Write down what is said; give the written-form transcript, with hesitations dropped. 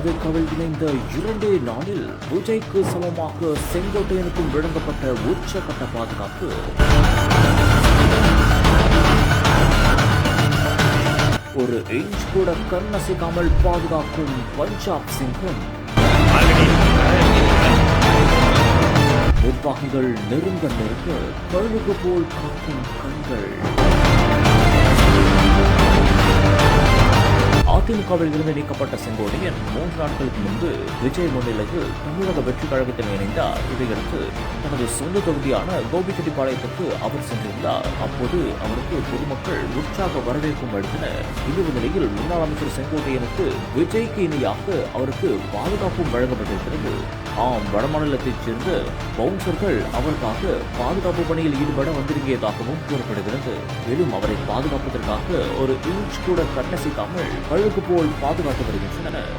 தாவேகாவில் இணைந்த 2 நாளில் விஜய்க்கு சமமாக செங்கோட்டையனுக்கும் வழங்கப்பட்ட உச்சகட்ட பாதுகாப்பு. ஒரு இன்ச் கூட கண்ணசைக்காமல் பாதுகாக்கும் பஞ்சாப் சிங்கம். நிர்வாகிகள் நெருங்க கழுகு போல் காக்கும் கண்கள். அதிமுகவில் இருந்து நீக்கப்பட்ட செங்கோட்டையன் 3 நாட்களுக்கு முன்பு விஜய் முன்னிலையில் தமிழக வெற்றி கழகத்தில் இணைந்தார். இதையடுத்து தனது சொந்த தொகுதியான கோபிச்செட்டிப்பாளையத்திற்கு அவர் சென்றிருந்தார். அப்போது அவருக்கு பொதுமக்கள் உற்சாக வரவேற்பும் அளித்தனர். இந்த நிலையில் முன்னாள் அமைச்சர் செங்கோட்டையனுக்கு விஜய்க்கு இணையாக அவருக்கு பாதுகாப்பும் வழங்கப்பட்டிருக்கிறது. வடமாநிலத்தைச் சேர்ந்த பவுன்சர்கள் அவருக்காக பாதுகாப்பு பணியில் ஈடுபட வந்திருந்ததாகவும் கூறப்படுகிறது. மேலும் அவரை பாதுகாப்பதற்காக ஒரு இன்ச் கூட கண்ணசைக்காமல் கழுகு போல் பாதுகாத்து வருகின்றனர்.